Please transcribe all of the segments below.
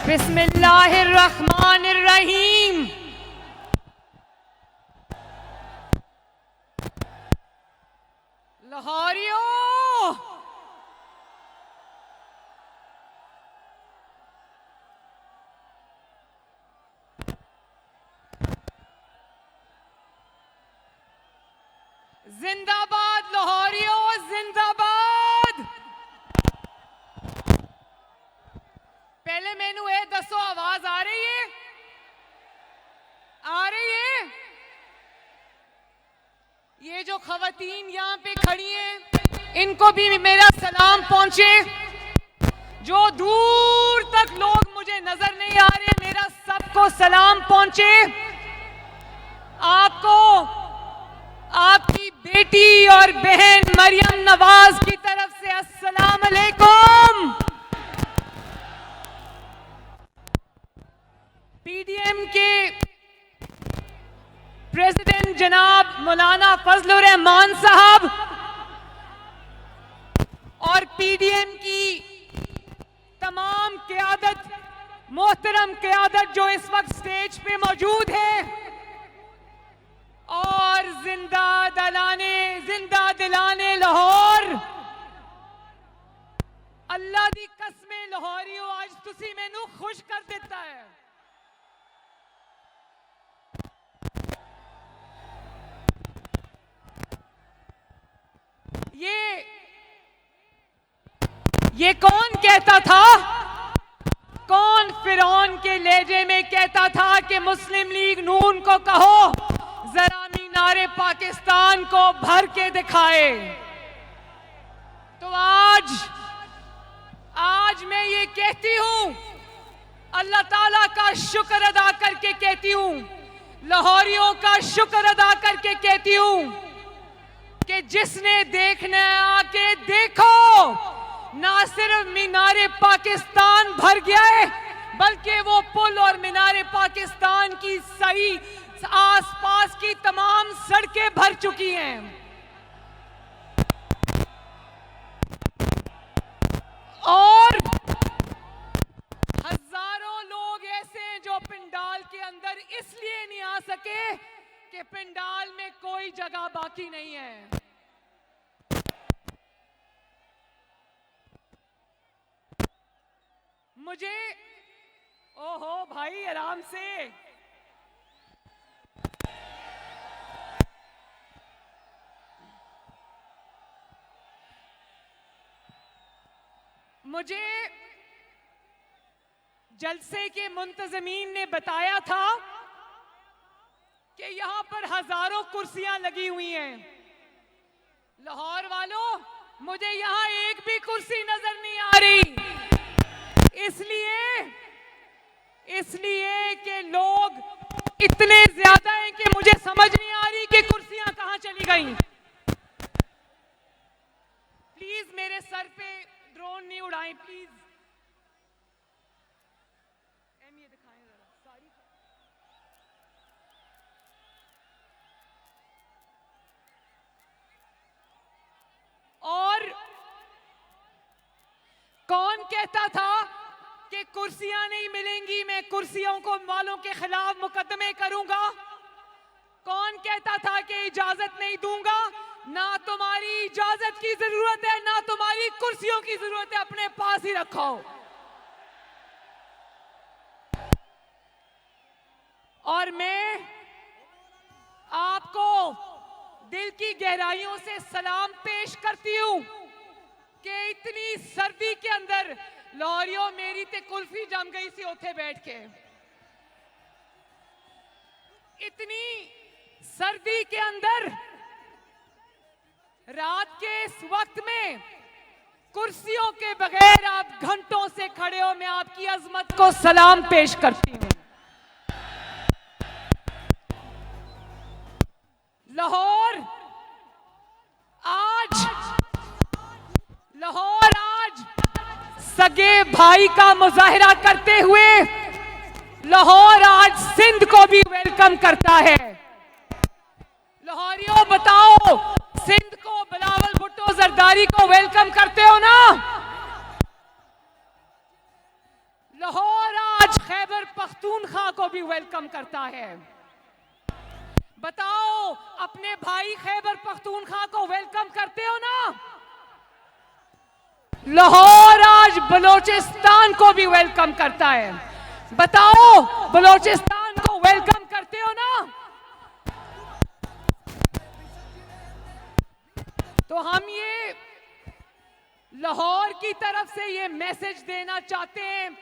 बिस्मिल्लाहिर्रहमानिर्रहीम। लाहौरियों, जिंदाबाद लाहौरियों, जिंदाबाद। पहले मैनू ये दसो, आवाज आ रही है? आ रही है? ये जो खवातीन यहाँ पे खड़ी हैं, इनको भी मेरा सलाम पहुंचे। जो दूर तक लोग मुझे नजर नहीं आ रहे, मेरा सबको सलाम पहुंचे। आपको आपकी बेटी और बहन मरियम नवाज की तरफ से अस्सलाम अलैकुम। पीडीएम के प्रेसिडेंट जनाब मौलाना फजलुर रहमान साहब और पीडीएम की तमाम क़यादत, मोहतरम क़यादत जो इस वक्त स्टेज पे मौजूद है, और जिंदा दिलाने लाहौर, अल्लाह दी कसमें लाहौरियों, आज तुसी मैनू खुश कर देता है। ये कौन कहता था, कौन फिरौन के लहजे में कहता था कि मुस्लिम लीग नून को कहो जरा मीनारे पाकिस्तान को भर के दिखाए। तो आज मैं ये कहती हूं, अल्लाह ताला का शुक्र अदा करके कहती हूं, लाहौरियों का शुक्र अदा करके कहती हूं कि जिसने देखना आके देखो, ना सिर्फ मीनारे पाकिस्तान भर गया है, बल्कि वो पुल और मीनारे पाकिस्तान की सही आसपास की तमाम सड़कें भर चुकी हैं। और हजारों लोग ऐसे हैं जो पंडाल के अंदर इसलिए नहीं आ सके कि पंडाल में कोई जगह बाकी नहीं है। मुझे ओहो भाई, आराम से। मुझे जलसे के मुंतजमीन ने बताया था कि यहां पर हजारों कुर्सियां लगी हुई हैं। लाहौर वालों, मुझे यहां एक भी कुर्सी नजर नहीं आ रही। इसलिए कि लोग इतने ज्यादा हैं कि मुझे समझ नहीं आ रही कि कुर्सियां कहां चली गई। प्लीज मेरे सर पे ड्रोन नहीं उड़ाएं, प्लीज। ये दिखाएं जरा सारी। और कौन कहता था कि कुर्सियां नहीं मिलेंगी, मैं कुर्सियों को वालों के खिलाफ मुकदमे करूंगा? कौन कहता था कि इजाजत नहीं दूंगा? ना तुम्हारी इजाजत की जरूरत है, ना तुम्हारी कुर्सियों की जरूरत है, अपने पास ही रखो। और मैं आपको दिल की गहराइयों से सलाम पेश करती हूं कि इतनी सर्दी के अंदर लाहौरियों, मेरी ते कुल्फी जम गई सी उथे बैठ के। इतनी सर्दी के अंदर रात के इस वक्त में कुर्सियों के बगैर आप घंटों से खड़े हो, मैं आपकी अजमत को सलाम पेश करती हूं। लाहौर आज सगे भाई का मुजाहिरा करते हुए लाहौर आज सिंध को भी वेलकम करता है। लाहौरियों बताओ, सिंध को बिलावल भुट्टो जरदारी को वेलकम करते हो ना? लाहौर आज पख्तूनख्वा को भी वेलकम करता है। बताओ, अपने भाई खैबर पख्तूनख्वा को वेलकम करते हो ना? लाहौर आज बलोचिस्तान को भी वेलकम करता है। बताओ, बलोचिस्तान को वेलकम करते हो ना? तो हम ये लाहौर की तरफ से ये मैसेज देना चाहते हैं,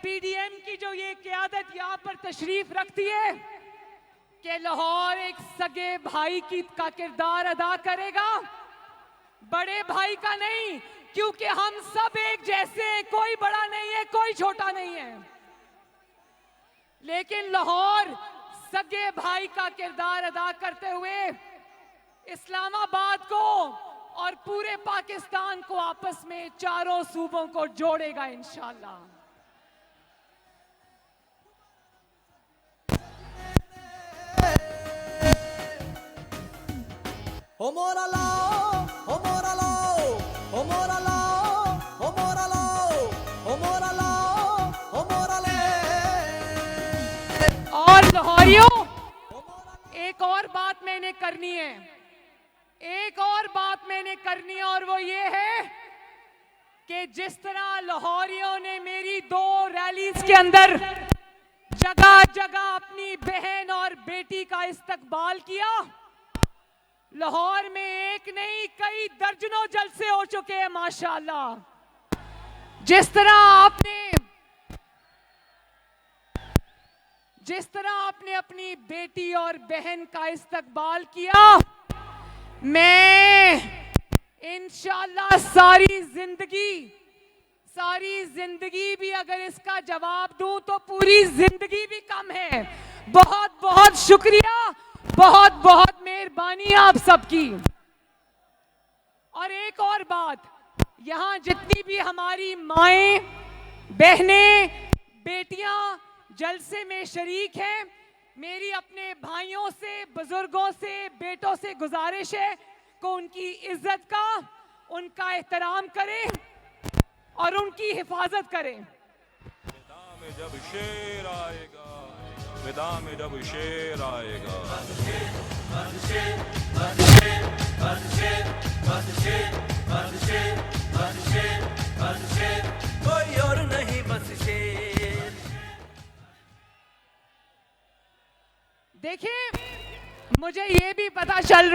पीडीएम की जो ये क़यादत यहाँ पर तशरीफ रखती है, कि लाहौर एक सगे भाई का किरदार अदा करेगा, बड़े भाई का नहीं, क्योंकि हम सब एक जैसे हैं, कोई बड़ा नहीं है, कोई छोटा नहीं है। लेकिन लाहौर सगे भाई का किरदार अदा करते हुए इस्लामाबाद को और पूरे पाकिस्तान को आपस में चारों सूबों को जोड़ेगा इंशाअल्लाह। हो मोरा लाओ, हो मोरा लाओ, हो मोरा लाओ, हो मोरा लाओ, हो मोरा लाओ, हो मोरा ले। और लाहौरियों, एक और बात मैंने करनी है, एक और बात मैंने करनी है, और वो ये है कि जिस तरह लाहौरियों ने मेरी 2 रैलीज के अंदर जगह जगह अपनी बहन और बेटी का इस्तकबाल किया, लाहौर में एक नहीं कई दर्जनों जलसे हो चुके हैं माशाअल्लाह। जिस तरह आपने अपनी बेटी और बहन का इस्तकबाल किया, मैं इंशाअल्लाह सारी जिंदगी भी अगर इसका जवाब दूं तो पूरी जिंदगी भी कम है। बहुत बहुत शुक्रिया, बहुत बहुत मेहरबानी आप सबकी। और एक और बात, यहां जितनी भी हमारी माएं, बहनें, बेटियां जलसे में शरीक हैं, मेरी अपने भाइयों से, बुजुर्गों से, बेटों से गुजारिश है कि उनकी इज्जत का, उनका एहतराम करें और उनकी हिफाजत करें। मैदान में जब शेर आएगा, मैदान में जब शेर आएगा, कोई और नहीं बस शेर। देखिए, मुझे ये भी पता चल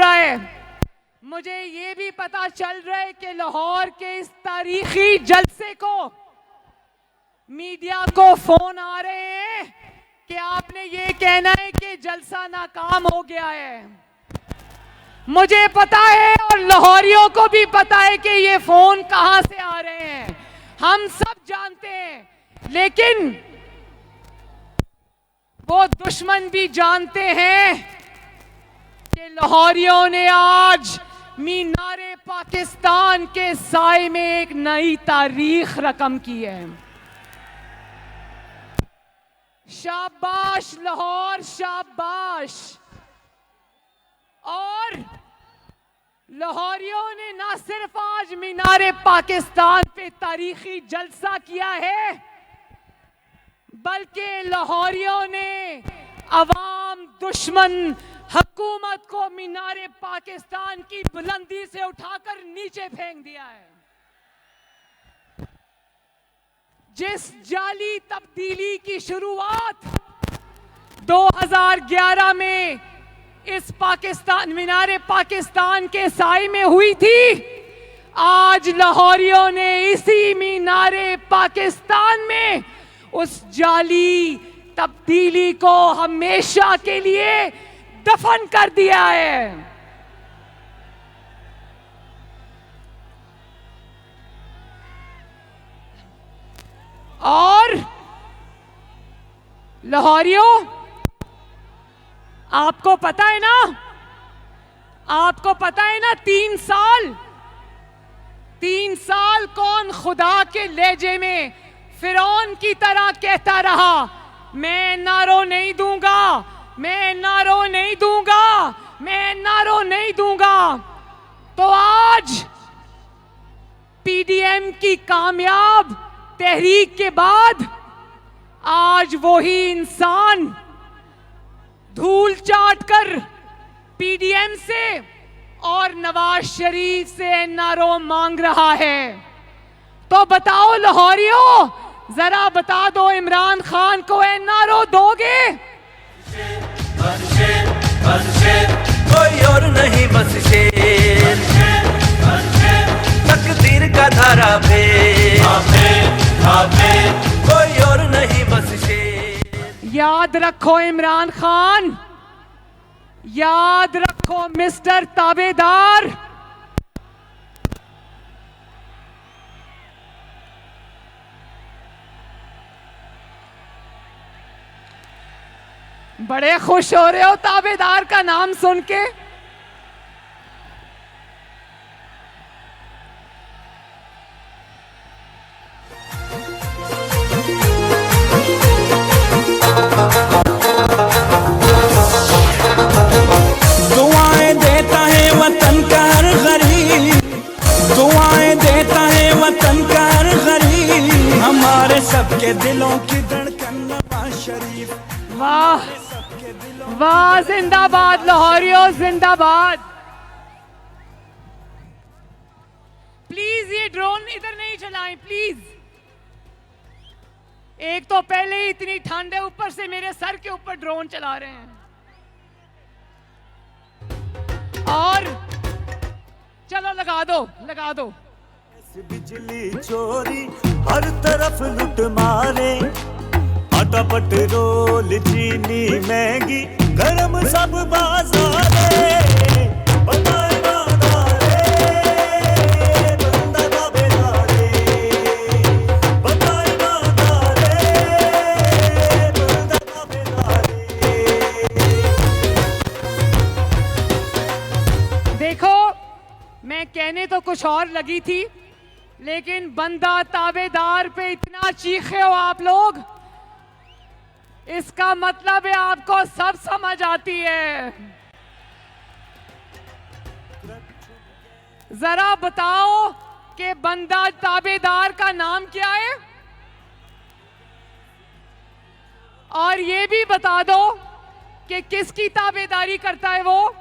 रहा है कि लाहौर के इस तारीखी जलसे को मीडिया को फोन आ रहे हैं कि आपने ये कहना है कि जलसा नाकाम हो गया है। मुझे पता है और लाहौरियों को भी पता है कि ये फोन कहां से आ रहे हैं, हम सब जानते हैं, लेकिन वो दुश्मन भी जानते हैं कि लाहौरियों ने आज मीनारे पाकिस्तान के साए में एक नई तारीख रकम की है। शाबाश लाहौर, शाबाश। और लाहौरियों ने ना सिर्फ आज मीनारे पाकिस्तान पे तारीखी जलसा किया है, बल्कि लाहौरियों ने अवाम दुश्मन हुकूमत को मीनारे पाकिस्तान की बुलंदी से उठाकर नीचे फेंक दिया है। जिस जाली तब्दीली की शुरुआत 2011 में इस मीनारे पाकिस्तान के साए में हुई थी, आज लाहौरियों ने इसी मीनारे पाकिस्तान में उस जाली तब्दीली को हमेशा के लिए दफन कर दिया है। और लाहौरियों, आपको पता है ना, 3 साल कौन खुदा के लहजे में फिरौन की तरह कहता रहा, मैं नारो नहीं दूंगा, मैं नारो नहीं दूंगा, मैं नारो नहीं दूंगा। तो आज पीडीएम की कामयाब तहरीक के बाद आज वही इंसान धूल चाटकर पीडीएम से और नवाज शरीफ से एनआरओ मांग रहा है। तो बताओ लाहौरियों, जरा बता दो इमरान खान को एनआरओ दोगे? कोई और नहीं बस शेर, तकदीर का धारा कोई और नहीं बस शेर। याद रखो इमरान खान, याद रखो मिस्टर ताबेदार, बड़े खुश हो रहे हो ताबेदार का नाम सुन के। दुआएं देता है वतन का हर गरीब, दुआएं देता है वतन का हर गरीब, हमारे सबके दिलों की धड़कन नवाज शरीफ। वाह वाह, जिंदाबाद लाहौरियों, जिंदाबाद। प्लीज ये ड्रोन इधर नहीं चलाएं प्लीज। एक तो पहले ही इतनी ठंड है, ऊपर से मेरे सर के ऊपर ड्रोन चला रहे हैं। और चलो लगा दो, लगा दो। बिजली चोरी हर तरफ लुट मारे, आटा पेट्रोल चीनी महंगी गरम सब बाजारे, बताए बाजारे, बंदा ताबेदारे, बताए बाजारे, बंदा ताबेदारे। देखो, मैं कहने तो कुछ और लगी थी, लेकिन बंदा ताबेदार पे इतना चीखे हो आप लोग, इसका मतलब है आपको सब समझ आती है। जरा बताओ कि बंदा ताबेदार का नाम क्या है, और ये भी बता दो कि किसकी ताबेदारी करता है वो।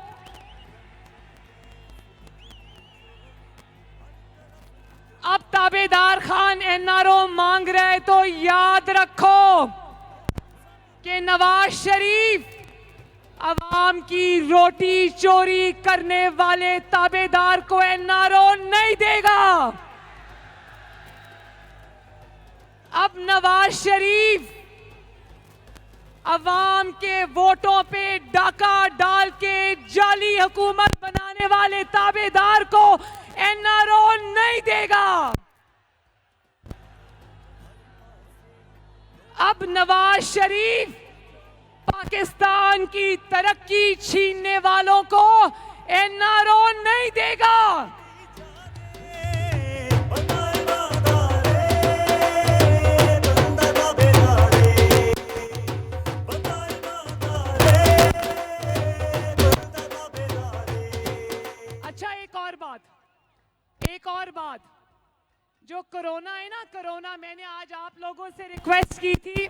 अब ताबेदार खान एनआरओ मांग रहे, तो याद रखो कि नवाज शरीफ अवाम की रोटी चोरी करने वाले ताबेदार को एनआरओ नहीं देगा। अब नवाज शरीफ अवाम के वोटों पे डाका डाल के जाली हुकूमत बनाने वाले ताबेदार को एनआरओ नहीं देगा। अब नवाज शरीफ पाकिस्तान की तरक्की छीनने वालों को एनआरओ नहीं देगा। अच्छा, एक और बात, जो कोरोना है ना, कोरोना, मैंने आज आप लोगों से रिक्वेस्ट की थी,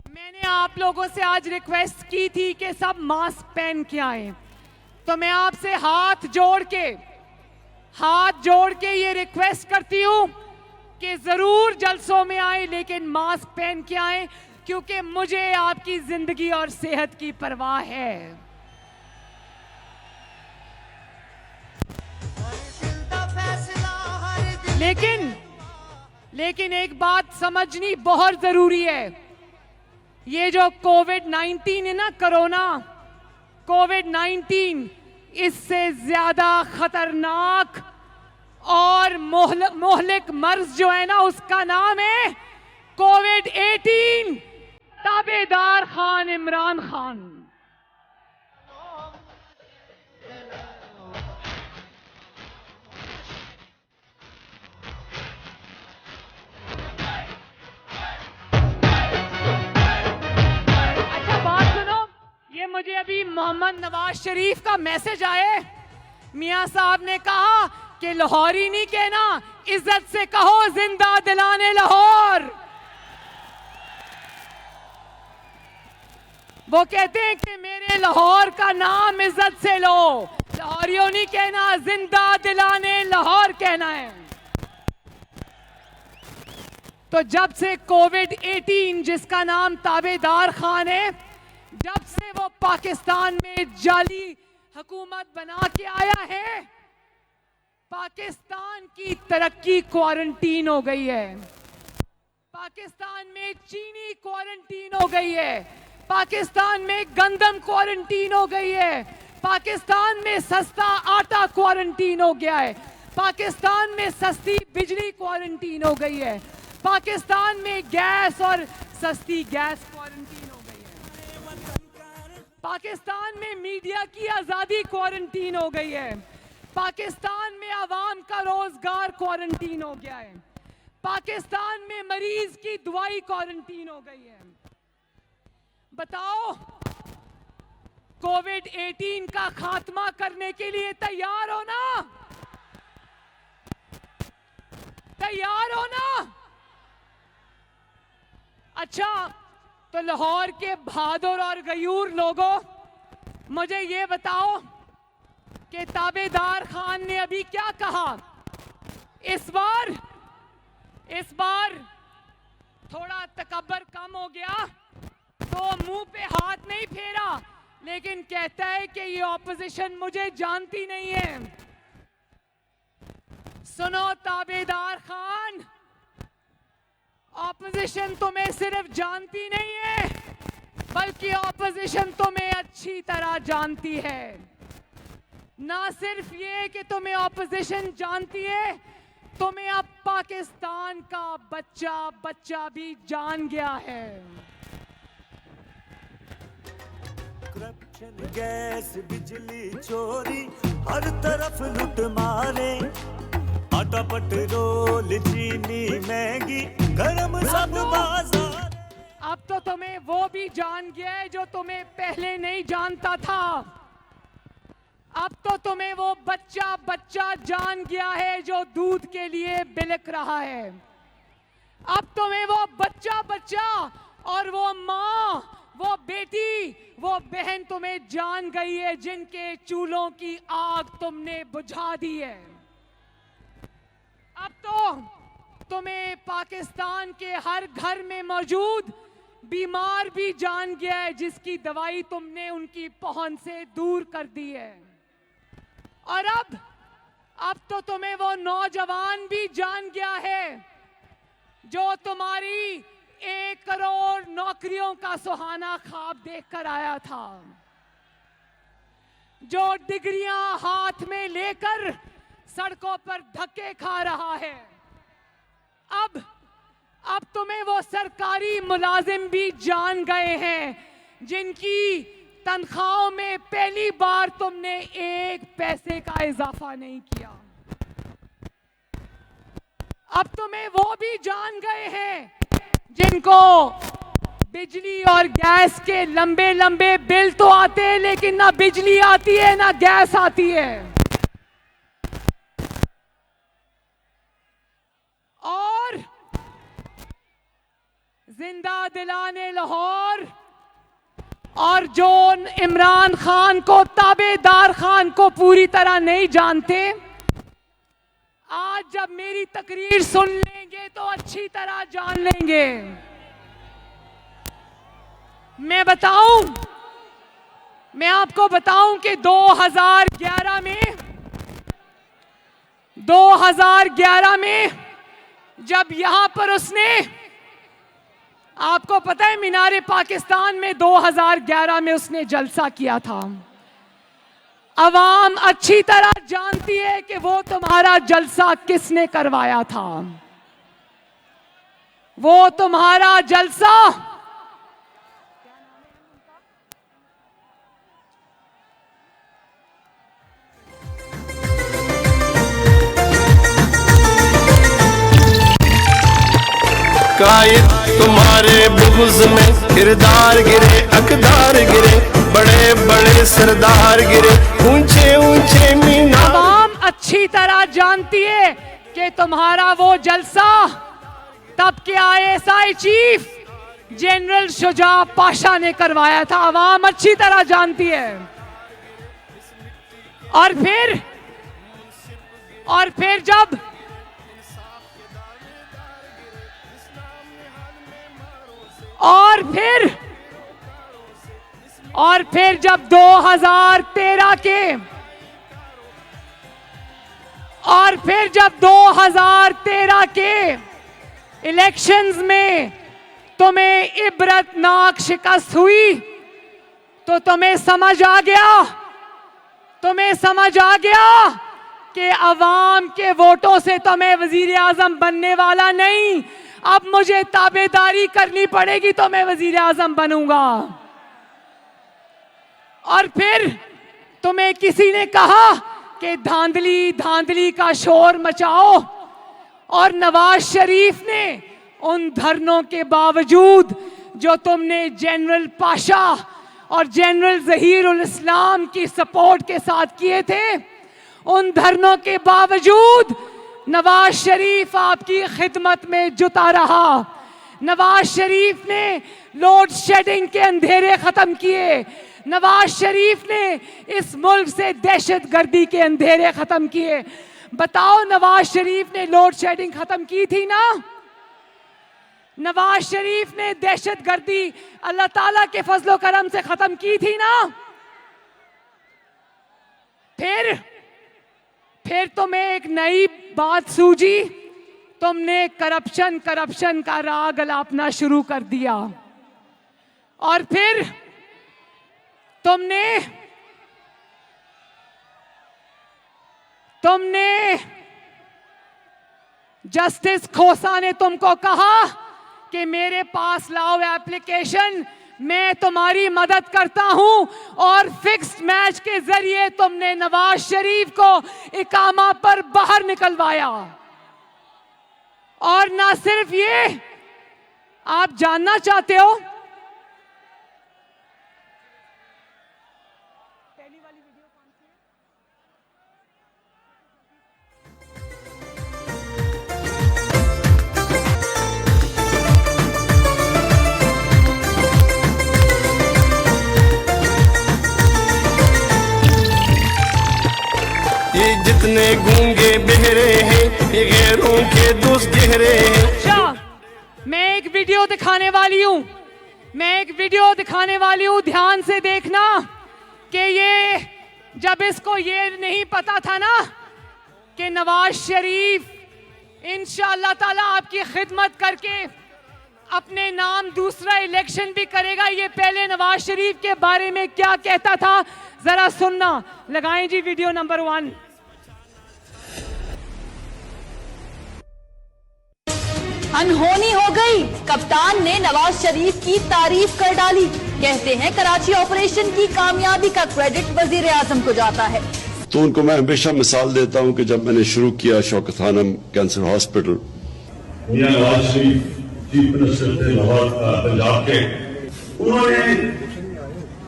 मैंने आप लोगों से आज रिक्वेस्ट की थी कि सब मास्क पहन के आए। तो मैं आपसे हाथ जोड़ के ये रिक्वेस्ट करती हूं कि जरूर जलसों में आए, लेकिन मास्क पहन के आए, क्योंकि मुझे आपकी जिंदगी और सेहत की परवाह है। लेकिन एक बात समझनी बहुत जरूरी है, ये जो कोविड-19 है ना, कोरोना, कोविड-19, इससे ज्यादा खतरनाक और मोहलिक मर्ज जो है ना, उसका नाम है कोविड-18। ताबेदार खान इमरान खान। मुझे अभी मोहम्मद नवाज शरीफ का मैसेज आया, मियां साहब ने कहा कि लाहौरी नहीं कहना, इज्जत से कहो जिंदा दिलाने लाहौर। वो कहते हैं कि मेरे लाहौर का नाम इज्जत से लो। लाहौरियों नहीं कहना, जिंदा दिलाने लाहौर कहना है। तो जब से कोविड-18 जिसका नाम ताबेदार खान है, जब से वो पाकिस्तान में जाली हुकूमत बना के आया है, पाकिस्तान की तरक्की क्वारंटीन हो गई है। पाकिस्तान में चीनी क्वारंटीन हो गई है। पाकिस्तान में गंदम क्वारंटीन हो गई है। पाकिस्तान में सस्ता आटा क्वारंटीन हो गया है। पाकिस्तान में सस्ती बिजली क्वारंटीन हो गई है। पाकिस्तान में गैस और सस्ती गैस क्वारंटीन हो गई है। पाकिस्तान में मीडिया की आजादी क्वारंटीन हो गई है। पाकिस्तान में आवाम का रोजगार क्वारंटीन हो गया है। पाकिस्तान में मरीज की दवाई क्वारंटीन हो गई है। बताओ, कोविड-18 का खात्मा करने के लिए तैयार हो ना? तैयार हो ना? अच्छा, तो लाहौर के बहादुर और गयूर लोगों, मुझे ये बताओ कि ताबेदार खान ने अभी क्या कहा? इस बार थोड़ा तकब्बर कम हो गया, तो मुंह पे हाथ नहीं फेरा, लेकिन कहता है कि ये ऑपोजिशन मुझे जानती नहीं है। सुनो ताबेदार खान, ऑपोजिशन तुम्हें सिर्फ जानती नहीं है, बल्कि ऑपोजिशन तुम्हें अच्छी तरह जानती है। ना सिर्फ ये कि तुम्हें ऑपोजिशन जानती है, तुम्हें अब पाकिस्तान का बच्चा भी जान गया है। करप्शन, गैस, बिजली चोरी, हर तरफ लूट मारे। आटा, पेट्रोल, चीनी महंगी, गरम सब बाजार। अब तो तुम्हें वो भी जान गया है जो तुम्हें पहले नहीं जानता था। अब तो तुम्हें वो बच्चा जान गया है जो दूध के लिए बिलक रहा है। अब तुम्हें वो बच्चा और वो माँ, वो बेटी, वो बहन तुम्हें जान गई है जिनके चूल्हों की आग तुमने बुझा दी है। अब तो तुम्हें पाकिस्तान के हर घर में मौजूद बीमार भी जान गया है जिसकी दवाई तुमने उनकी पहुंच से दूर कर दी है। और अब तो तुम्हें वो नौजवान भी जान गया है जो तुम्हारी 1 करोड़ नौकरियों का सुहाना ख्वाब देखकर आया था, जो डिग्रियां हाथ में लेकर सड़कों पर धक्के खा रहा है। अब तुम्हें वो सरकारी मुलाजिम भी जान गए हैं जिनकी तनख्वाहों में पहली बार तुमने 1 पैसे का इजाफा नहीं किया। अब तुम्हें वो भी जान गए हैं जिनको बिजली और गैस के लंबे लंबे बिल तो आते हैं, लेकिन ना बिजली आती है ना गैस आती है। और जिंदा दिलाने लाहौर और जो इमरान खान को, ताबेदार खान को पूरी तरह नहीं जानते, आज जब मेरी तकरीर सुन लेंगे तो अच्छी तरह जान लेंगे। मैं आपको बताऊं कि 2011 में जब यहां पर उसने, आपको पता है मीनारे पाकिस्तान में 2011 में उसने जलसा किया था। अवाम अच्छी तरह जानती है कि वो तुम्हारा जलसा किसने करवाया था। वो तुम्हारा जलसा कायद तुम्हारे बुग़्ज़ में किरदार गिरे, अकदार गिरे, बड़े बड़े सरदार गिरे, ऊंचे ऊंचे मीनार। आवाम अच्छी तरह जानती है कि तुम्हारा वो जलसा तब के ISI chief general Shuja Pasha ने करवाया था, आवाम अच्छी तरह जानती है। और फिर जब 2013 के इलेक्शंस में तुम्हें इबरतनाक शिकस्त हुई तो तुम्हें समझ आ गया कि अवाम के वोटों से तो मैं वजीर आजम बनने वाला नहीं, अब मुझे ताबेदारी करनी पड़ेगी तो मैं वजीर आजम बनूंगा। और फिर तुम्हें किसी ने कहा कि धांधली का शोर मचाओ, और नवाज शरीफ ने उन धरनों के बावजूद जो तुमने जनरल पाशा और जनरल ज़हीरुल इस्लाम की सपोर्ट के साथ किए थे, उन धरनों के बावजूद नवाज शरीफ आपकी खिदमत में जुटा रहा। नवाज शरीफ ने लोड शेडिंग के अंधेरे खत्म किए। नवाज शरीफ ने इस मुल्क से दहशतगर्दी के अंधेरे खत्म किए। बताओ, नवाज शरीफ ने लोड शेडिंग खत्म की थी ना? नवाज शरीफ ने दहशतगर्दी अल्लाह ताला के फजलो करम से खत्म की थी ना? फिर तुम्हें एक नई बात सूझी, तुमने करप्शन का राग अलापना शुरू कर दिया। और फिर तुमने जस्टिस खोसा ने तुमको कहा कि मेरे पास लाओ एप्लीकेशन, मैं तुम्हारी मदद करता हूं, और फिक्स्ड मैच के जरिए तुमने नवाज शरीफ को इकामा पर बाहर निकलवाया। और ना सिर्फ ये, आप जानना चाहते हो, पहली वाली वीडियो कौन सी है? ये जितने गूंगे बहरे हैं, ये गैरों के दोस्त गहरे हैं। अच्छा, मैं एक वीडियो दिखाने वाली हूं, ध्यान से देखना कि ये जब इसको ये नहीं पता था ना कि नवाज शरीफ इंशाअल्लाह ताला आपकी खिदमत करके अपने नाम दूसरा इलेक्शन भी करेगा, ये पहले नवाज शरीफ के बारे में क्या कहता था, जरा सुनना। लगाएं जी वीडियो नंबर 1। अनहोनी हो गई, कप्तान ने नवाज शरीफ की तारीफ कर डाली। कहते हैं कराची ऑपरेशन की कामयाबी का क्रेडिट वजीर आजम को जाता है। तो उनको मैं हमेशा मिसाल देता हूं कि जब मैंने शुरू किया शौकत खानम कैंसर हॉस्पिटल, मियां नवाज शरीफ चीफ मिनिस्टर थे लाहौर पंजाब के, उन्होंने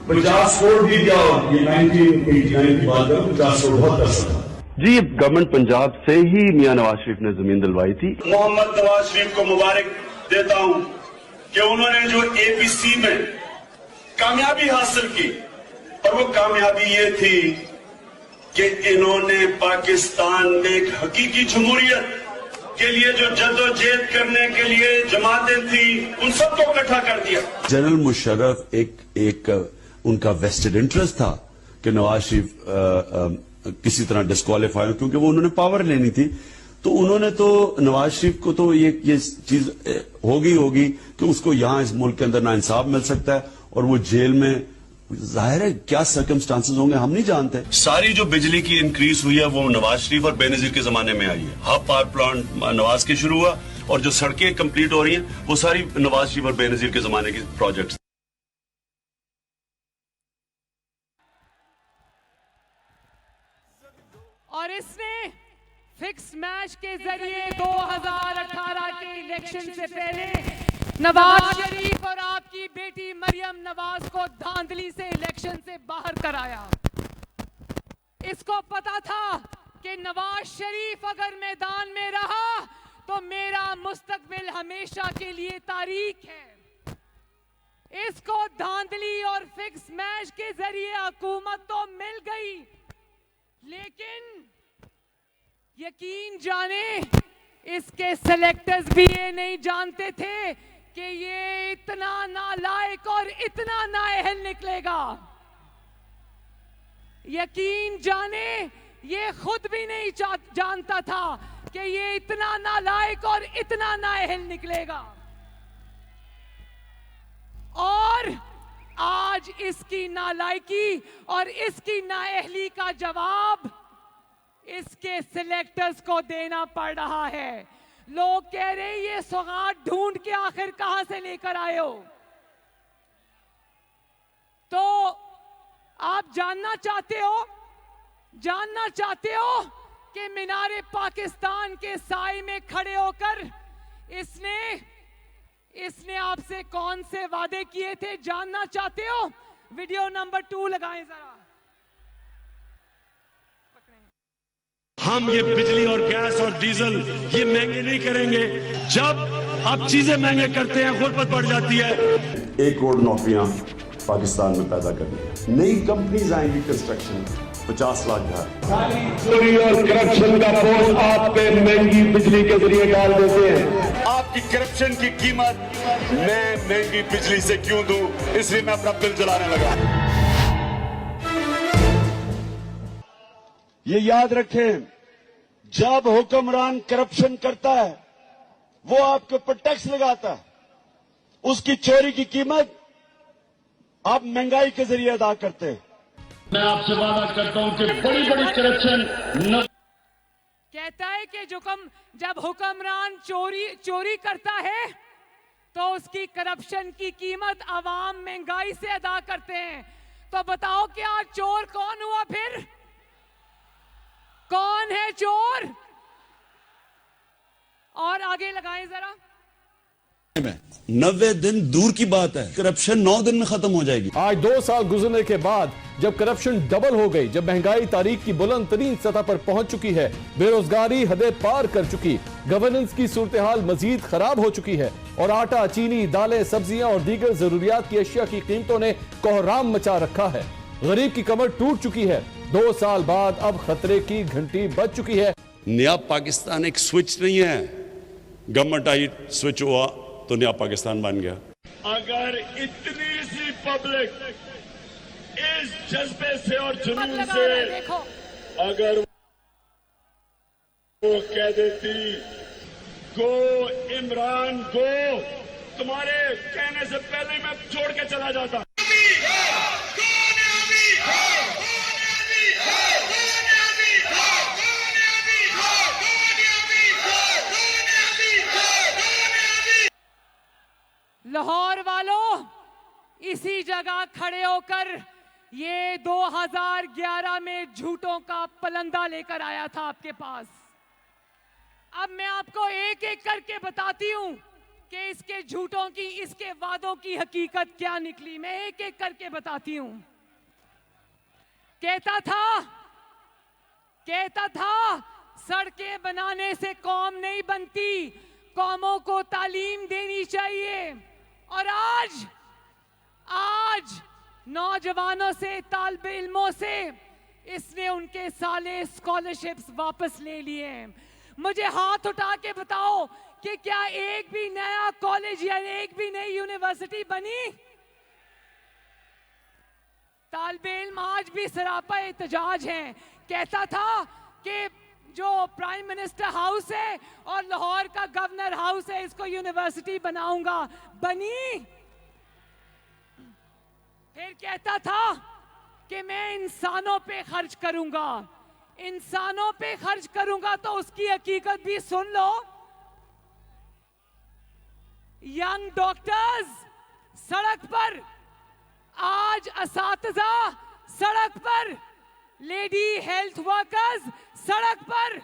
50 करोड़ भी दिया। ये 1989 की बात है, 50 करोड़ बहुत पैसा था जी। गवर्नमेंट पंजाब से ही मियां नवाज शरीफ ने जमीन दिलवाई थी। मोहम्मद नवाज शरीफ को मुबारक देता हूं कि उन्होंने जो एपीसी में कामयाबी हासिल की, और वो कामयाबी ये थी कि इन्होंने पाकिस्तान में एक हकीकी जमहूरियत के लिए जो जद्दोजहद करने के लिए जमातें थी, उन सबको इकट्ठा कर दिया। जनरल मुशर्रफ एक उनका वेस्टेड इंटरेस्ट था कि नवाज शरीफ किसी तरह डिस्क्वालीफाई हो, क्योंकि वो उन्होंने पावर लेनी थी। तो उन्होंने तो नवाज शरीफ को तो ये चीज होगी कि उसको यहां इस मुल्क के अंदर ना इंसाफ मिल सकता है, और वो जेल में, जाहिर है क्या सर्कमस्टांसेस होंगे हम नहीं जानते। सारी जो बिजली की इंक्रीज हुई है वो नवाज शरीफ और बेनजीर के जमाने में आई है। हाफ पावर प्लांट नवाज के शुरू हुआ, और जो सड़कें कंप्लीट हो रही हैं वो सारी नवाज शरीफ और बेनजीर के जमाने की प्रोजेक्ट्स। और इसने फिक्स मैच के जरिए 2018 के इलेक्शन से पहले नवाज शरीफ और आपकी बेटी मरियम नवाज को धांधली से इलेक्शन से बाहर कराया। इसको पता था कि नवाज शरीफ अगर मैदान में रहा तो मेरा मुस्तकबिल हमेशा के लिए तारीख है। इसको धांधली और फिक्स मैच के जरिए हुकूमत तो मिल गई, लेकिन यकीन जाने इसके सेलेक्टर्स भी ये नहीं जानते थे कि ये इतना नालायक और इतना नाअहल निकलेगा। यकीन जाने ये खुद भी नहीं जानता था कि ये इतना नालायक और इतना नाअहल निकलेगा। और आज इसकी नालायकी और इसकी नाअहली का जवाब इसके सिलेक्टर्स को देना पड़ रहा है। लोग कह रहे ये सौगात ढूंढ के आखिर कहां से लेकर आए हो। तो आप जानना चाहते हो कि मीनारे पाकिस्तान के साए में खड़े होकर इसने आपसे कौन से वादे किए थे, जानना चाहते हो? वीडियो नंबर 2 लगाएं जरा। हम ये बिजली और गैस और डीजल ये महंगे नहीं करेंगे। जब आप चीजें महंगे करते हैं गुर्बत बढ़ जाती है। 1 करोड़ नौकरियां पाकिस्तान में पैदा करनी, नई कंपनीज आएंगी, कंस्ट्रक्शन 50 लाख घर। चोरी और करप्शन का बोझ आप पे महंगी बिजली के जरिए डाल देते हैं। आपकी करप्शन की कीमत मैं महंगी बिजली से क्यों दूं, इसलिए मैं अपना बिल जलाने लगा। ये याद रखें, जब हुक्मरान करप्शन करता है वो आपके ऊपर टैक्स लगाता है, उसकी चोरी की कीमत आप महंगाई के जरिए अदा करते हैं। मैं आपसे वादा करता हूं कि बड़ी बड़ी करप्शन कहता है कि जब हुक्मरान चोरी करता है तो उसकी करप्शन की कीमत आवाम महंगाई से अदा करते हैं। तो बताओ कि आज चोर कौन हुआ? फिर कौन है चोर? और आगे लगाएं जरा। 90 दिन दूर की बात है, करप्शन 9 दिन में खत्म हो जाएगी। आज 2 साल गुजरने के बाद जब करप्शन डबल हो गई, जब महंगाई तारीख की बुलंद तरीन सतह पर पहुंच चुकी है, बेरोजगारी हदें पार कर चुकी, गवर्नेंस की सूरत हाल मजीद खराब हो चुकी है और आटा, चीनी, दालें, सब्जियां और दीगर जरूरियात की अशिया की कीमतों ने कोहराम मचा रखा है। गरीब की कमर टूट चुकी है। 2 साल बाद अब खतरे की घंटी बज चुकी है। नया पाकिस्तान एक स्विच नहीं है, गवर्नमेंट आई, स्विच हुआ तो नया पाकिस्तान बन गया। अगर इतनी सी पब्लिक इस जज्बे से और जुनून से अगर वो कह देती गो इमरान गो, तुम्हारे कहने से पहले मैं छोड़ के चला जाता। लाहौर वालों, इसी जगह खड़े होकर ये 2011 में झूठों का पलंदा लेकर आया था आपके पास। अब मैं आपको एक एक करके बताती हूं कि इसके झूठों की, इसके वादों की हकीकत क्या निकली। मैं एक एक करके बताती हूं। कहता था सड़कें बनाने से कौम नहीं बनती, कौमों को तालीम देनी चाहिए। और आज नौजवानों से, तालिबे इल्मों से इसने उनके साले स्कॉलरशिप्स वापस ले लिए हैं। मुझे हाथ उठा के बताओ कि क्या एक भी नया कॉलेज या एक भी नई यूनिवर्सिटी बनी? तालिबे इल्म आज भी सरापा एहतजाज हैं। कहता था कि जो प्राइम मिनिस्टर हाउस है और लाहौर का गवर्नर हाउस है, इसको यूनिवर्सिटी बनाऊंगा, बनी? फिर कहता था कि मैं इंसानों पे खर्च करूंगा, इंसानों पे खर्च करूंगा। तो उसकी हकीकत भी सुन लो। यंग डॉक्टर्स सड़क पर, आज असातिज़ा सड़क पर, लेडी हेल्थ वर्कर्स सड़क पर,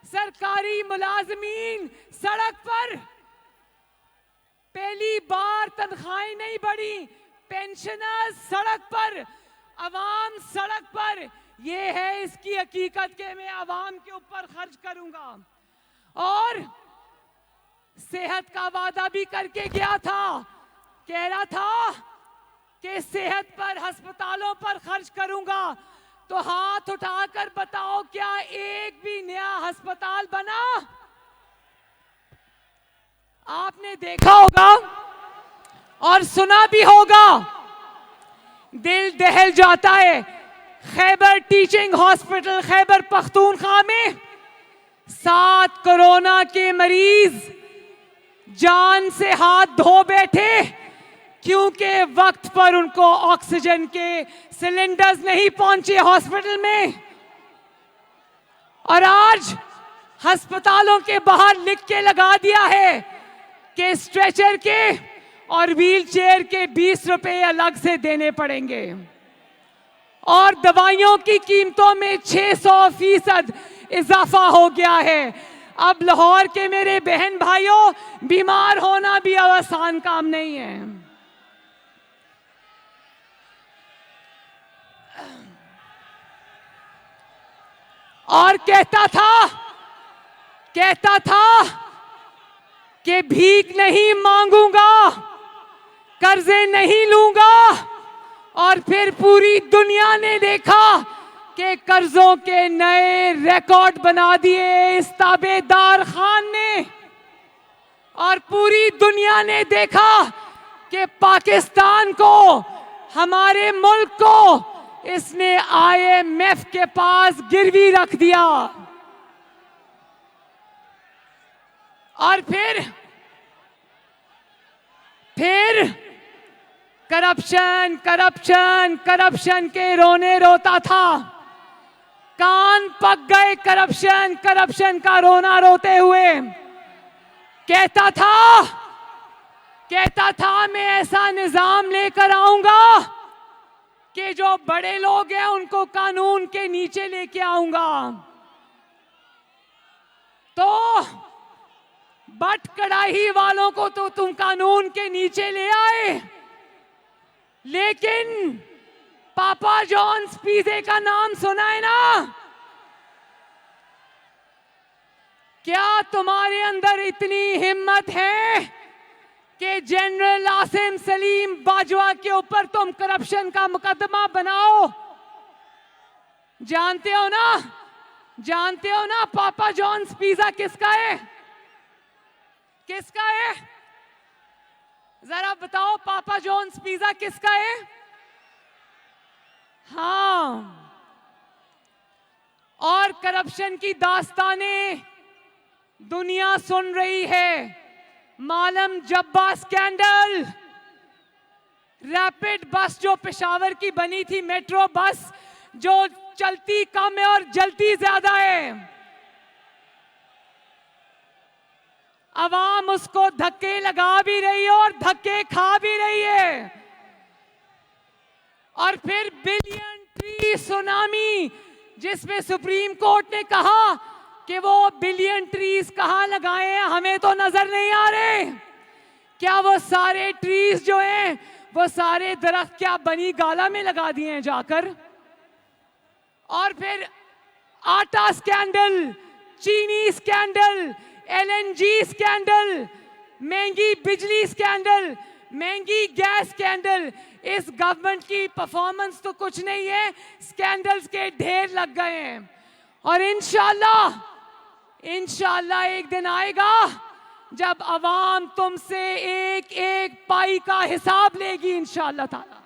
सरकारी मुलाजमीन सड़क पर। पहली बार तनख्वाहें नहीं बढ़ी, पेंशनर्स सड़क पर, अवाम सड़क पर। यह है इसकी हकीकत कि मैं अवाम के ऊपर खर्च करूंगा। और सेहत का वादा भी करके गया था। कह रहा था कि सेहत पर, अस्पतालों पर खर्च करूंगा, तो हाथ उठाकर बताओ क्या एक भी नया अस्पताल बना? आपने देखा होगा और सुना भी होगा, दिल दहल जाता है। खैबर टीचिंग हॉस्पिटल खैबर पख्तूनख्वा में 7 कोरोना के मरीज जान से हाथ धो बैठे क्योंकि वक्त पर उनको ऑक्सीजन के सिलेंडर्स नहीं पहुंचे हॉस्पिटल में। और आज अस्पतालों के बाहर लिख के लगा दिया है कि स्ट्रेचर के और व्हील चेयर के 20 रुपए अलग से देने पड़ेंगे और दवाइयों की कीमतों में 600% इजाफा हो गया है। अब लाहौर के मेरे बहन भाइयों, बीमार होना भी आसान काम नहीं है। और कहता था कि भीख नहीं मांगूंगा, कर्जे नहीं लूंगा, और फिर पूरी दुनिया ने देखा कि कर्जों के नए रिकॉर्ड बना दिए इस ताबेदार खान ने। और पूरी दुनिया ने देखा कि पाकिस्तान को, हमारे मुल्क को इसने IMF के पास गिरवी रख दिया। और फिर करप्शन के रोने रोता था। कान पक गए करप्शन का रोना रोते हुए। कहता था मैं ऐसा निजाम लेकर आऊंगा कि जो बड़े लोग हैं उनको कानून के नीचे लेके आऊंगा। तो बट कड़ाही वालों को तो तुम कानून के नीचे ले आए, लेकिन पापा जॉन्स पिज़्ज़ा का नाम सुना है ना? क्या तुम्हारे अंदर इतनी हिम्मत है कि जनरल आसिम सलीम बाजवा के ऊपर तुम करप्शन का मुकदमा बनाओ? जानते हो ना पापा जॉन्स पिज़्ज़ा किसका है? जरा बताओ, पापा जॉन्स पिज़्ज़ा किसका है? हाँ। और करप्शन की दास्तानें दुनिया सुन रही है। मालम जब्बा स्कैंडल, रैपिड बस जो पेशावर की बनी थी, मेट्रो बस जो चलती कम है और जलती ज्यादा है। अवाम उसको धक्के लगा भी रही है और धक्के खा भी रही है। और फिर बिलियन ट्री सुनामी, जिसमें सुप्रीम कोर्ट ने कहा कि वो बिलियन ट्रीज कहां लगाए हैं, हमें तो नजर नहीं आ रहे। क्या वो सारे ट्रीज जो हैं, वो सारे दरख्त क्या बनी गाला में लगा दिए हैं जाकर? और फिर आटा स्कैंडल, चीनी स्कैंडल, LNG स्कैंडल, महंगी बिजली स्कैंडल, महंगी गैस स्कैंडल। इस गवर्नमेंट की परफॉर्मेंस तो कुछ नहीं है, स्कैंडल्स के ढेर लग गए हैं। और इंशाल्लाह एक दिन आएगा जब अवाम तुमसे एक एक पाई का हिसाब लेगी, इंशाल्लाह ताला।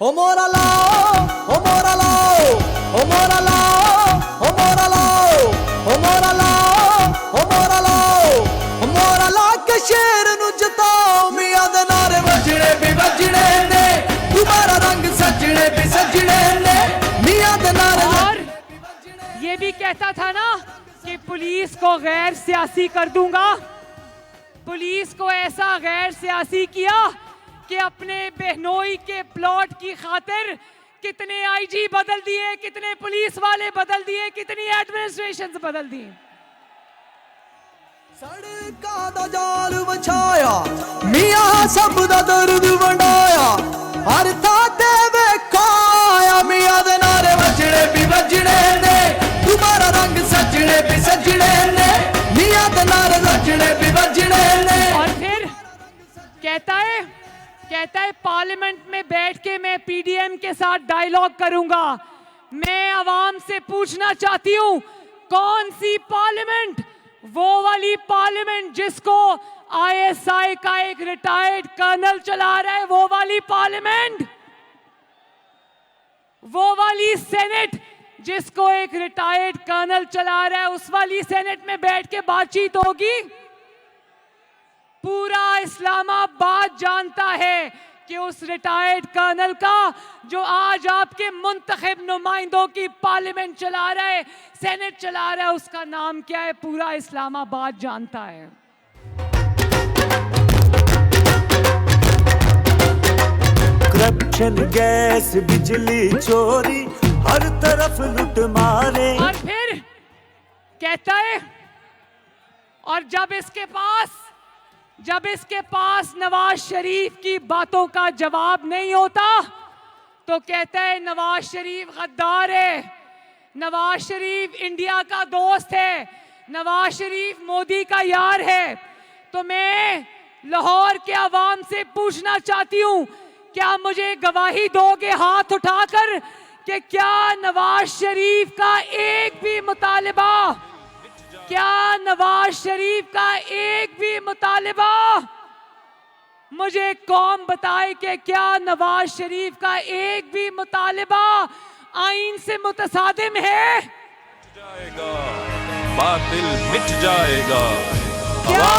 ओ मोरा लाओ, ओ मोरा लाओ, ओ मोरा लाओ, ओ मोरा लाओ, ओ मोरा लाओ, ओ मोरा लाओ, ओ मोरा ला के शेर नु जताओ। मियां दे नारे वजने भी वजने ने, तुम्हारा रंग सजने भी सजने ने, मियां दे नारे। और ये भी कहता था ना कि पुलिस को गैर सियासी कर दूंगा। पुलिस को ऐसा गैर सियासी किया कि अपने बहनोई के प्लॉट की खातिर कितने IG बदल दिए, कितने पुलिस वाले बदल दिए, कितनी एडमिनिस्ट्रेशन बदल दी। सड़का दा जाल बछाया, मियां सब दा दर्द वंडाया, हर था ते वेखाया। मियां दे नारे वजने भी वजने ने, तुम्हारा रंग सजने भी सजने ने, मियां दे नारे वजने भी वजने ने। कहता है पार्लियामेंट में बैठ के मैं पीडीएम के साथ डायलॉग करूंगा। मैं आवाम से पूछना चाहती हूं, कौन सी पार्लियामेंट? वो वाली पार्लियामेंट जिसको आईएसआई का एक रिटायर्ड कर्नल चला रहा है, वो वाली पार्लियामेंट? वो वाली सेनेट जिसको एक रिटायर्ड कर्नल चला रहा है, उस वाली सेनेट में बैठ के बातचीत होगी? पूरा इस्लामाबाद जानता है कि उस रिटायर्ड कर्नल का, जो आज आपके मुंतखब नुमाइंदों की पार्लियामेंट चला रहा है, सेनेट चला रहा है, उसका नाम क्या है? पूरा इस्लामाबाद जानता है। करप्शन, गैस, बिजली चोरी, हर तरफ लूट मारे। और फिर कहता है, और जब इसके पास नवाज शरीफ की बातों का जवाब नहीं होता तो कहता है नवाज शरीफ गद्दार है, नवाज शरीफ इंडिया का दोस्त है, नवाज शरीफ मोदी का यार है। तो मैं लाहौर के अवाम से पूछना चाहती हूं, क्या मुझे गवाही दोगे हाथ उठाकर कि क्या नवाज शरीफ का एक भी मुतालिबा, क्या नवाज शरीफ का एक भी मुतालिबा, मुझे कौम बताए कि क्या नवाज शरीफ का एक भी मुतालिबा आईन से मुतसादिम है? जाएगा, बातिल मिट जाएगा। क्या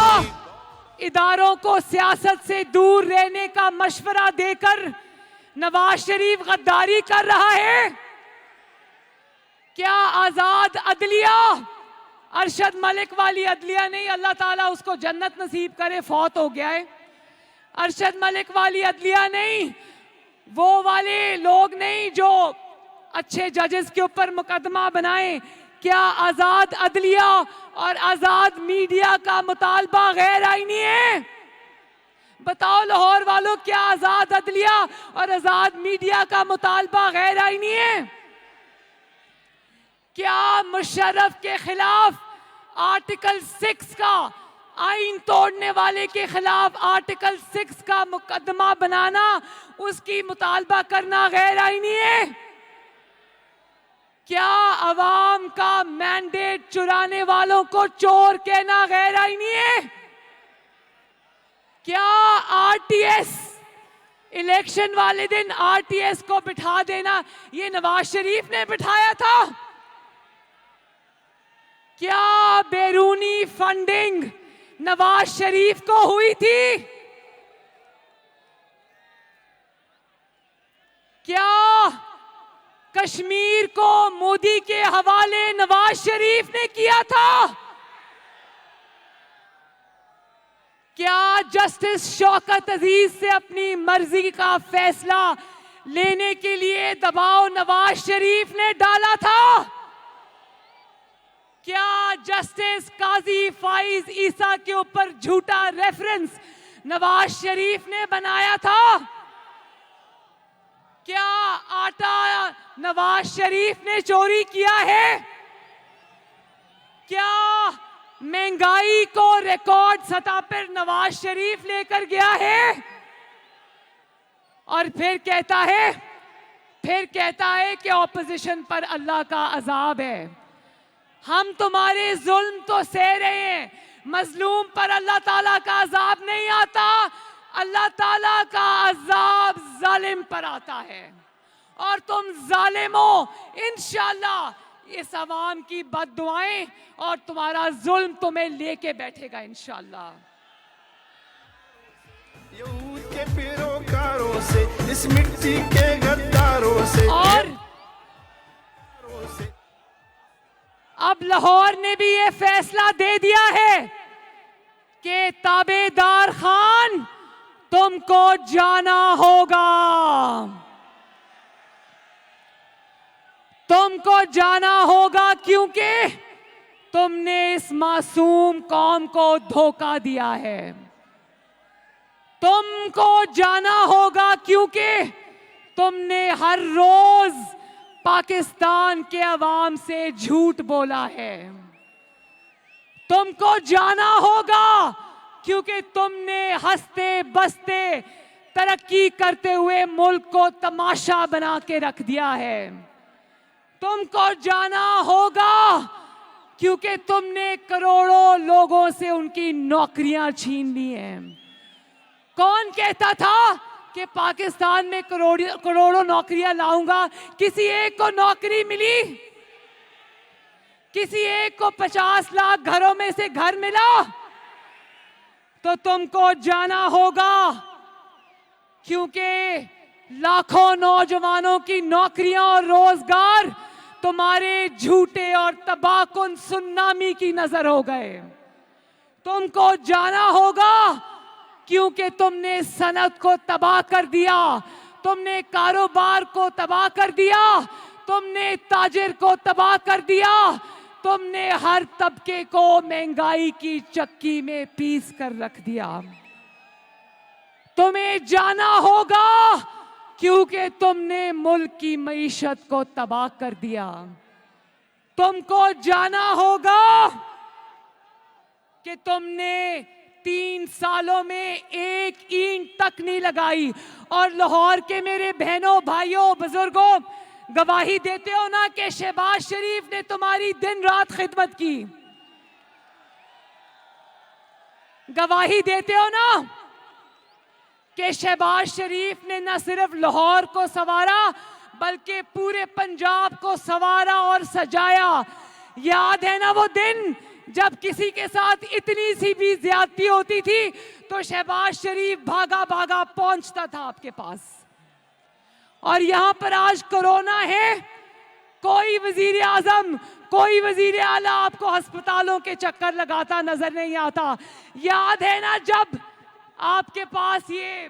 इदारों को सियासत से दूर रहने का मशवरा देकर नवाज शरीफ गद्दारी कर रहा है? क्या आजाद अदलिया, अरशद मलिक वाली अदलिया नहीं, अल्लाह ताला उसको जन्नत नसीब करे, फौत हो गया है, अरशद मलिक वाली अदलिया नहीं, वो वाले लोग नहीं जो अच्छे जजेस के ऊपर मुकदमा बनाएं, क्या आजाद अदलिया और आजाद मीडिया का मुतालबा गैर आईनी है? बताओ लाहौर वालों, क्या आजाद अदलिया और आजाद मीडिया का मुतालबा गैर आईनी है? क्या मुशर्रफ के खिलाफ आर्टिकल 6 का, आईन तोड़ने वाले के खिलाफ आर्टिकल 6 का मुकदमा बनाना, उसकी मुतालबा करना गैर आईनी है? क्या अवाम का मैंडेट चुराने वालों को चोर कहना गैर आईनी है? क्या आरटीएस, इलेक्शन वाले दिन आरटीएस को बिठा देना, ये नवाज शरीफ ने बिठाया था? क्या बैरूनी फंडिंग नवाज शरीफ को हुई थी? क्या कश्मीर को मोदी के हवाले नवाज शरीफ ने किया था? क्या जस्टिस शौकत अजीज से अपनी मर्जी का फैसला लेने के लिए दबाव नवाज शरीफ ने डाला था? क्या जस्टिस काजी फाइज ईसा के ऊपर झूठा रेफरेंस नवाज शरीफ ने बनाया था? क्या आटा नवाज शरीफ ने चोरी किया है? क्या महंगाई को रिकॉर्ड सतह पर नवाज शरीफ लेकर गया है? और फिर कहता है कि ऑपोजिशन पर अल्लाह का अजाब है। हम तुम्हारे जुल्म तो सह रहे हैं, मजलूम पर अल्लाह ताला का अजाब नहीं आता, अल्लाह ताला का अजाब जालिम पर आता है। और तुम जालिमों, इंशाअल्लाह इस अवाम की बद्दुआएं और तुम्हारा जुल्म तुम्हें लेके बैठेगा इंशाअल्लाह। यहूद के पैरोकारों से, इस मिट्टी के गद्दारों से, और अब लाहौर ने भी ये फैसला दे दिया है कि ताबेदार खान तुमको जाना होगा, तुमको जाना होगा, क्योंकि तुमने इस मासूम कौम को धोखा दिया है। तुमको जाना होगा क्योंकि तुमने हर रोज पाकिस्तान के अवाम से झूठ बोला है। तुमको जाना होगा क्योंकि तुमने हंसते बसते तरक्की करते हुए मुल्क को तमाशा बना के रख दिया है। तुमको जाना होगा क्योंकि तुमने करोड़ों लोगों से उनकी नौकरियां छीन ली हैं। कौन कहता था कि पाकिस्तान में करोड़ों नौकरियां लाऊंगा? किसी एक को नौकरी मिली? किसी एक को 50 लाख घरों में से घर मिला? तो तुमको जाना होगा क्योंकि लाखों नौजवानों की नौकरियां और रोजगार तुम्हारे झूठे और तबाहकुन सुनामी की नजर हो गए। तुमको जाना होगा क्योंकि तुमने सनत को तबाह कर दिया, तुमने कारोबार को तबाह कर दिया, तुमने ताजिर को तबाह कर दिया, तुमने हर तबके को महंगाई की चक्की में पीस कर रख दिया। तुम्हें जाना होगा क्योंकि तुमने मुल्क की मईशत को तबाह कर दिया। तुमको जाना होगा कि तुमने 3 सालों में एक ईंट तक नहीं लगाई। और लाहौर के मेरे बहनों भाइयों बुजुर्गों, गवाही देते हो ना कि शहबाज शरीफ ने तुम्हारी दिन रात खिदमत की। गवाही देते हो ना कि शहबाज शरीफ ने न सिर्फ लाहौर को संवारा बल्कि पूरे पंजाब को संवारा और सजाया। याद है ना वो दिन जब किसी के साथ इतनी सी भी ज्यादती होती थी तो शहबाज शरीफ भागा भागा पहुंचता था आपके पास। और यहां पर आज कोरोना है, कोई वजीर आजम, कोई वजीर आला आपको अस्पतालों के चक्कर लगाता नजर नहीं आता। याद है ना जब आपके पास ये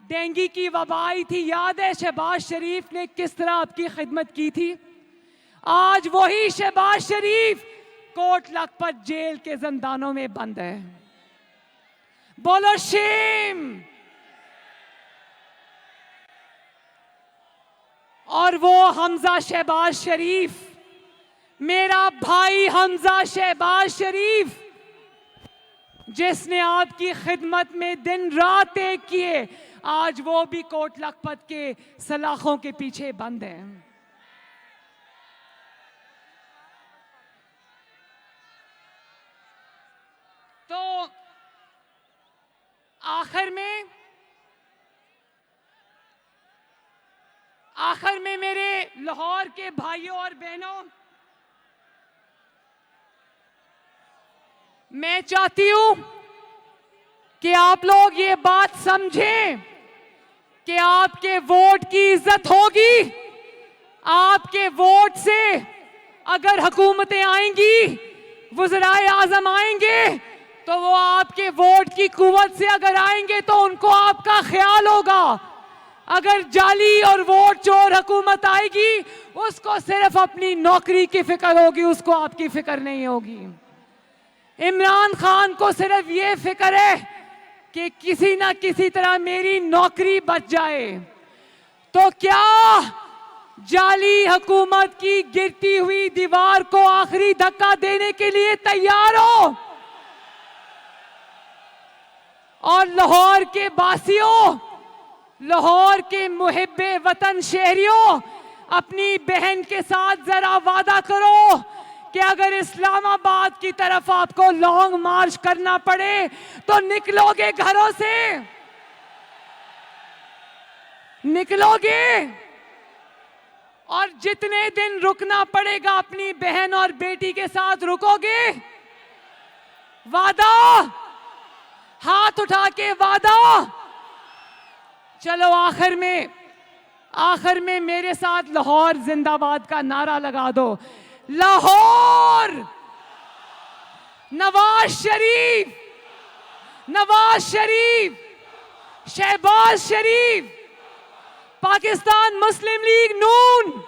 डेंगू की वबा आई थी? याद है शहबाज शरीफ ने किस तरह आपकी खिदमत की थी? आज वही शहबाज शरीफ कोट लखपत जेल के जिंदानों में बंद है। बोलो शेम। और वो हमजा शहबाज शरीफ, मेरा भाई हमजा शहबाज शरीफ, जिसने आपकी खिदमत में दिन रात एक किए, आज वो भी कोट लखपत के सलाखों के पीछे बंद है। तो आखिर में मेरे लाहौर के भाइयों और बहनों, मैं चाहती हूं कि आप लोग ये बात समझें कि आपके वोट की इज्जत होगी। आपके वोट से अगर हुकूमतें आएंगी, वज़राए आज़म आएंगे, तो वो आपके वोट की कुव्वत से अगर आएंगे तो उनको आपका ख्याल होगा। अगर जाली और वोट चोर हुकूमत आएगी, उसको सिर्फ अपनी नौकरी की फिक्र होगी, उसको आपकी फिक्र नहीं होगी। इमरान खान को सिर्फ ये फिक्र है कि किसी ना किसी तरह मेरी नौकरी बच जाए। तो क्या जाली हुकूमत की गिरती हुई दीवार को आखिरी धक्का देने के लिए तैयार हो? और लाहौर के बासियों, लाहौर के मुहिब्बे वतन शहरियों, अपनी बहन के साथ जरा वादा करो कि अगर इस्लामाबाद की तरफ आपको लॉन्ग मार्च करना पड़े तो निकलोगे, घरों से निकलोगे। और जितने दिन रुकना पड़ेगा अपनी बहन और बेटी के साथ रुकोगे। वादा, हाथ उठा के वादा। चलो आखिर में मेरे साथ लाहौर जिंदाबाद का नारा लगा दो। लाहौर, नवाज शरीफ, नवाज शरीफ, शहबाज शरीफ, पाकिस्तान मुस्लिम लीग नून,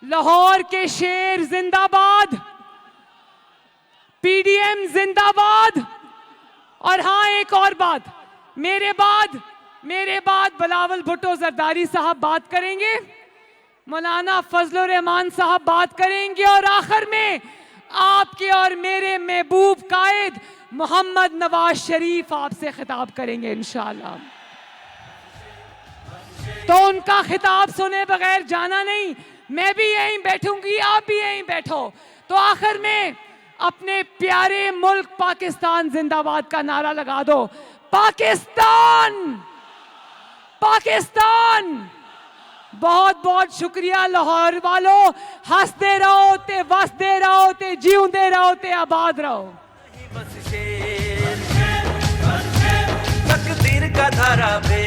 लाहौर के शेर जिंदाबाद, पीडीएम जिंदाबाद। और हाँ, एक और बात, मेरे बाद बिलावल भुट्टो जरदारी साहब बात करेंगे, मौलाना फजलुर रहमान साहब बात करेंगे, और आखिर में आपके और मेरे महबूब कायद मोहम्मद नवाज शरीफ आपसे खिताब करेंगे इंशाअल्लाह। तो उनका खिताब सुने बगैर जाना नहीं। मैं भी यहीं बैठूंगी, आप भी यहीं बैठो। तो आखिर में अपने प्यारे मुल्क पाकिस्तान जिंदाबाद का नारा लगा दो। पाकिस्तान, पाकिस्तान। बहुत बहुत शुक्रिया लाहौर वालों। हंसते रहो ते वसदे रहो ते जीउंदे रहो ते आबाद रहो। तकदीर का धारा पे